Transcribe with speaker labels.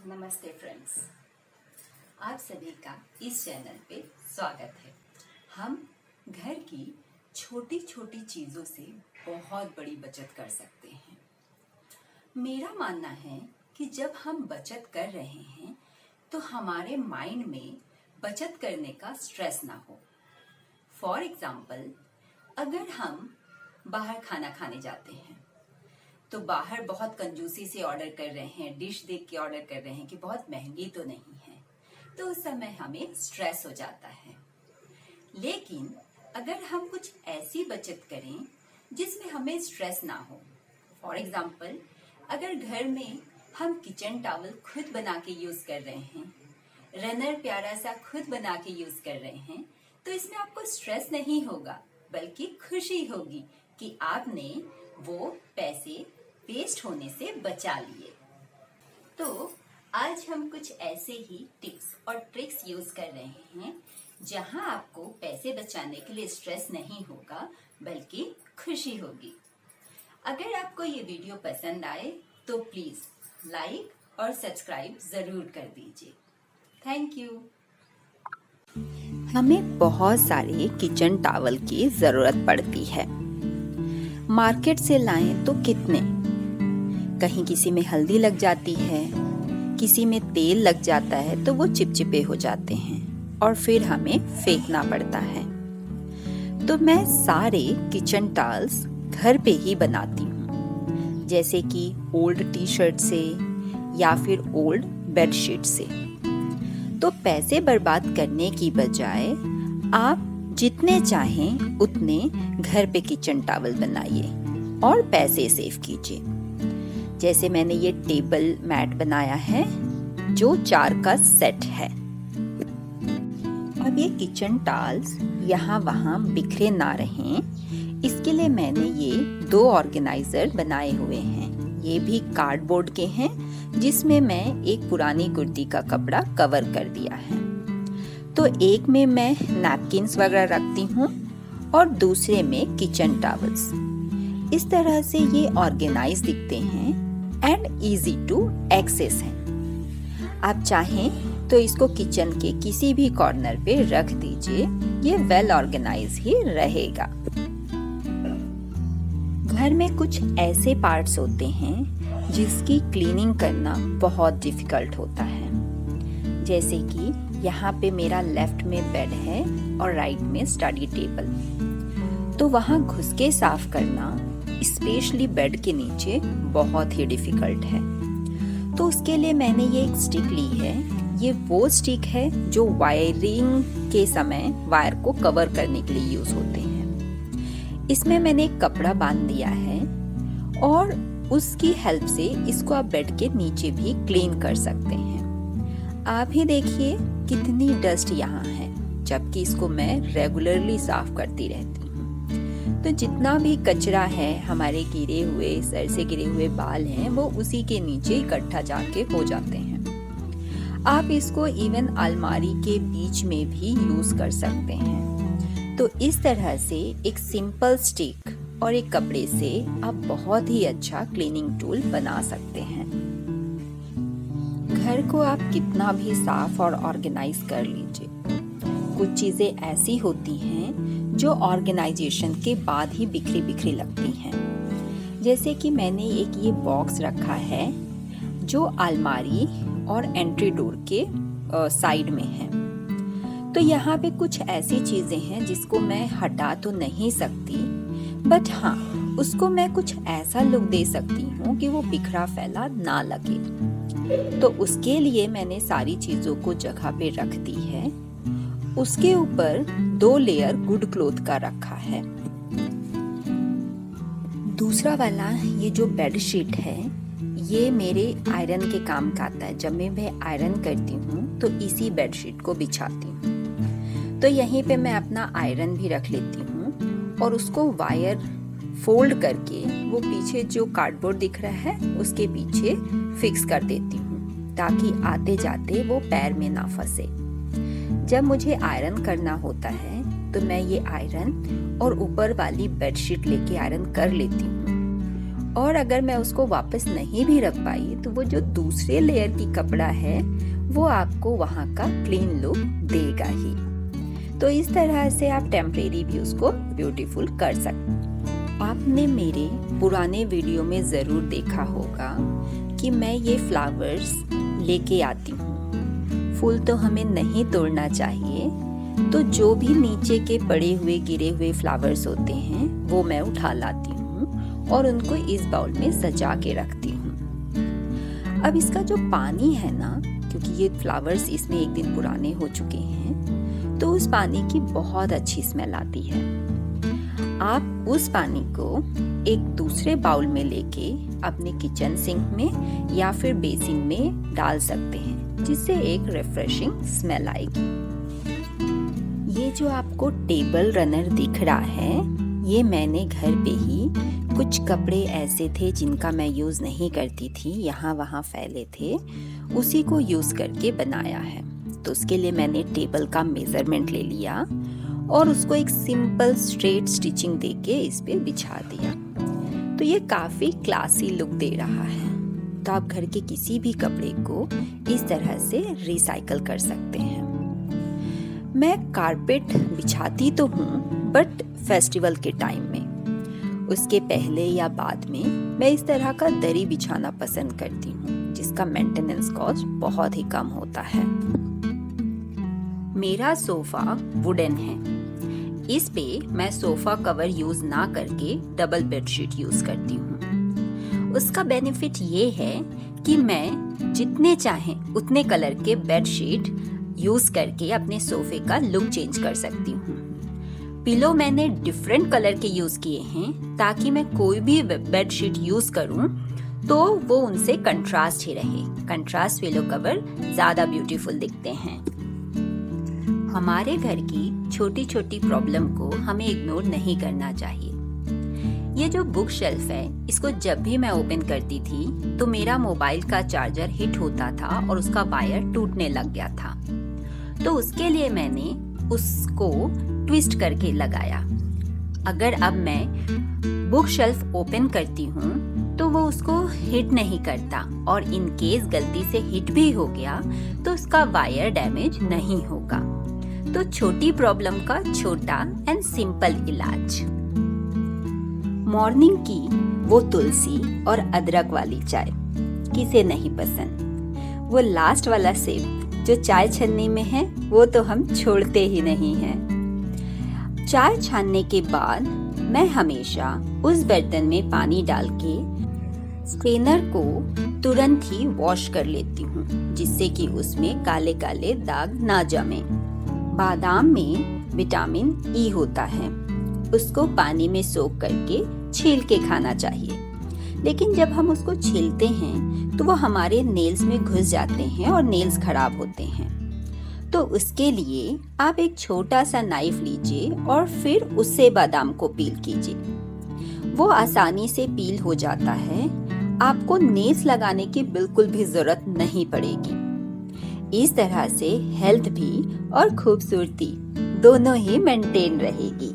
Speaker 1: नमस्ते फ्रेंड्स, आप सभी का इस चैनल पे स्वागत है। हम घर की छोटी छोटी चीज़ों से बहुत बड़ी बचत कर सकते हैं। मेरा मानना है कि जब हम बचत कर रहे हैं तो हमारे माइंड में बचत करने का स्ट्रेस ना हो। फॉर एग्जाम्पल, अगर हम बाहर खाना खाने जाते हैं तो बाहर बहुत कंजूसी से ऑर्डर कर रहे हैं, डिश देख के ऑर्डर कर रहे हैं कि बहुत महंगी तो नहीं है, तो उस समय हमें स्ट्रेस हो जाता है। लेकिन अगर हम कुछ ऐसी बचत करें जिसमें हमें स्ट्रेस ना हो, फॉर एग्जाम्पल, अगर घर में हम किचन टॉवल खुद बना के यूज कर रहे हैं, रनर प्यारा सा खुद बना के यूज कर रहे हैं, तो इसमें आपको स्ट्रेस नहीं होगा बल्कि खुशी होगी कि आपने वो पैसे वेस्ट होने से बचा लिए। तो आज हम कुछ ऐसे ही टिप्स और ट्रिक्स यूज कर रहे हैं जहां आपको पैसे बचाने के लिए स्ट्रेस नहीं होगा बल्कि खुशी होगी। अगर आपको ये वीडियो पसंद आए तो प्लीज लाइक और सब्सक्राइब जरूर कर दीजिए। Thank you.
Speaker 2: हमें बहुत सारे किचन टॉवल की जरूरत पड़ती है। मार्केट से लाएं तो कितने, कहीं किसी में हल्दी लग जाती है, किसी में तेल लग जाता है तो वो चिपचिपे हो जाते हैं और फिर हमें फेंकना पड़ता है। तो मैं सारे किचन टॉवल्स घर पे ही बनाती हूँ, जैसे कि ओल्ड टी शर्ट से या फिर ओल्ड बेडशीट से। तो पैसे बर्बाद करने की बजाय आप जितने चाहें उतने घर पे किचन टॉवल बनाइए और पैसे सेव कीजिए। जैसे मैंने ये टेबल मैट बनाया है जो 4 का सेट है। अब ये किचन टॉवल्स यहाँ वहाँ बिखरे ना रहें, इसके लिए मैंने ये 2 ऑर्गेनाइजर बनाए हुए हैं। ये भी कार्डबोर्ड के हैं जिसमें मैं एक पुरानी कुर्ती का कपड़ा कवर कर दिया है। तो एक में मैं नैपकिन्स वगैरह रखती हूँ और दूसरे में किचन टॉवल्स। इस तरह से ये ऑर्गेनाइज दिखते हैं एंड इजी टू एक्सेस हैं। आप चाहें तो इसको किचन के किसी भी कॉर्नर पे रख दीजिए, ये वेल ऑर्गेनाइज ही रहेगा। घर में कुछ ऐसे पार्ट्स होते हैं जिसकी क्लीनिंग करना बहुत डिफिकल्ट होता है, जैसे कि यहाँ पे मेरा लेफ्ट में बेड है और राइट में स्टडी टेबल। तो वहाँ घुस के साफ करना स्पेशली बेड के नीचे बहुत ही डिफिकल्ट है। तो उसके लिए मैंने ये एक स्टिक ली है। ये वो स्टिक है जो वायरिंग के समय वायर को कवर करने के लिए यूज होते हैं। इसमें मैंने एक कपड़ा बांध दिया है और उसकी हेल्प से इसको आप बेड के नीचे भी क्लीन कर सकते हैं। आप ही देखिए कितनी डस्ट यहाँ है, जबकि इसको मैं रेगुलरली साफ करती रहती हूँ। तो जितना भी कचरा है, हमारे गिरे हुए सर से गिरे हुए बाल हैं, वो उसी के नीचे इकट्ठा जाके हो जाते हैं। आप इसको इवन अलमारी के बीच में भी यूज कर सकते हैं। तो इस तरह से एक सिंपल स्टिक और एक कपड़े से आप बहुत ही अच्छा क्लीनिंग टूल बना सकते हैं। घर को आप कितना भी साफ और ऑर्गेनाइज कर लीजिए, कुछ चीजें ऐसी होती हैं जो ऑर्गेनाइजेशन के बाद ही बिखरी बिखरी लगती हैं। जैसे कि मैंने एक ये बॉक्स रखा है जो अलमारी और एंट्री डोर के साइड में है। तो यहाँ पे कुछ ऐसी चीजें हैं जिसको मैं हटा तो नहीं सकती, बट हाँ, उसको मैं कुछ ऐसा लुक दे सकती हूँ कि वो बिखरा फैला ना लगे। तो उसके लिए मैंने सारी चीजों को जगह पे रख दी है। उसके ऊपर 2 लेयर गुड क्लॉथ का रखा है। दूसरा वाला ये जो बेड शीट है, ये मेरे आयरन के काम का आता है। जब मैं आयरन करती हूँ तो इसी बेड शीट को बिछाती हूँ। तो यहीं पे मैं अपना आयरन भी रख लेती हूँ और उसको वायर फोल्ड करके वो पीछे जो कार्डबोर्ड दिख रहा है उसके पीछे फिक्स कर देती हूँ, ताकि आते जाते वो पैर में ना फंसे। जब मुझे आयरन करना होता है तो मैं ये आयरन और ऊपर वाली बेडशीट लेके आयरन कर लेती हूँ और अगर मैं उसको वापस नहीं भी रख पाई तो वो जो दूसरे लेयर की कपड़ा है वो आपको वहाँ का क्लीन लुक देगा ही। तो इस तरह से आप टेम्परेरी भी उसको ब्यूटीफुल कर सकते। आपने मेरे पुराने वीडियो में ज़रूर देखा होगा कि मैं ये फ्लावर्स लेके आती हूँ। फूल तो हमें नहीं तोड़ना चाहिए, तो जो भी नीचे के पड़े हुए गिरे हुए फ्लावर्स होते हैं वो मैं उठा लाती हूँ और उनको इस बाउल में सजा के रखती हूँ। अब इसका जो पानी है ना, क्योंकि ये फ्लावर्स इसमें एक दिन पुराने हो चुके हैं, तो उस पानी की बहुत अच्छी स्मेल आती है। आप उस पानी को एक दूसरे बाउल में लेके अपने किचन सिंक में या फिर बेसिन में डाल सकते हैं, जिससे एक रिफ्रेशिंग स्मेल आएगी। ये जो आपको टेबल रनर दिख रहा है, ये मैंने घर पे ही कुछ कपड़े ऐसे थे जिनका मैं यूज़ नहीं करती थी, यहाँ वहाँ फैले थे, उसी को यूज़ करके बनाया है। तो उसके लिए मैंने टेबल का मेज़रमेंट ले लिया और उसको एक सिंपल स्ट्रेट स्टिचिंग देके इस पे बिछा दिया। तो ये काफ़ी क्लासी लुक दे रहा है। तो आप घर के किसी भी कपड़े को इस तरह से रिसाइकल कर सकते हैं। मैं कारपेट बिछाती तो हूँ, बट फेस्टिवल के टाइम में। उसके पहले या बाद में मैं इस तरह का दरी बिछाना पसंद करती हूँ, जिसका मेंटेनेंस कॉस्ट बहुत ही कम होता है। मेरा सोफा वुडन है। इस पे मैं सोफा कवर यूज ना करके डबल बेडशीट यूज करती हूँ। उसका बेनिफिट ये है कि मैं जितने चाहें उतने कलर के बेडशीट यूज करके अपने सोफे का लुक चेंज कर सकती हूँ। पिलो मैंने डिफरेंट कलर के यूज किए हैं ताकि मैं कोई भी बेडशीट यूज करूँ तो वो उनसे कंट्रास्ट ही रहे। कंट्रास्ट पिलो कवर ज्यादा ब्यूटीफुल दिखते हैं। हमारे घर की छोटी छोटी प्रॉब्लम को हमें इग्नोर नहीं करना चाहिए। ये जो बुक शेल्फ है, इसको जब भी मैं ओपन करती थी तो मेरा मोबाइल का चार्जर हिट होता था और उसका वायर टूटने लग गया था। तो उसके लिए मैंने उसको ट्विस्ट करके लगाया। अगर अब मैं बुक शेल्फ ओपन करती हूँ तो वो उसको हिट नहीं करता, और इन केस गलती से हिट भी हो गया तो उसका वायर डैमेज नहीं होगा। तो छोटी प्रॉब्लम का छोटा एंड सिंपल इलाज। मॉर्निंग की वो तुलसी और अदरक वाली चाय किसे नहीं पसंद। वो लास्ट वाला सिप जो चाय छन्नी में है वो तो हम छोड़ते ही नहीं हैं। चाय छानने के बाद मैं हमेशा उस बर्तन में पानी डाल के स्ट्रेनर को तुरंत ही वॉश कर लेती हूँ, जिससे कि उसमें काले काले दाग ना जमे। बादाम में विटामिन ई होता है, उसको पानी में सोख करके छील के खाना चाहिए। लेकिन जब हम उसको छीलते हैं तो वो हमारे नेल्स में घुस जाते हैं और नेल्स खराब होते हैं। तो उसके लिए आप एक छोटा सा नाइफ लीजिए और फिर उससे बादाम को पील कीजिए। वो आसानी से पील हो जाता है, आपको नेल्स लगाने की बिल्कुल भी जरूरत नहीं पड़ेगी। इस तरह से हेल्थ भी और खूबसूरती दोनों ही मेंटेन रहेगी।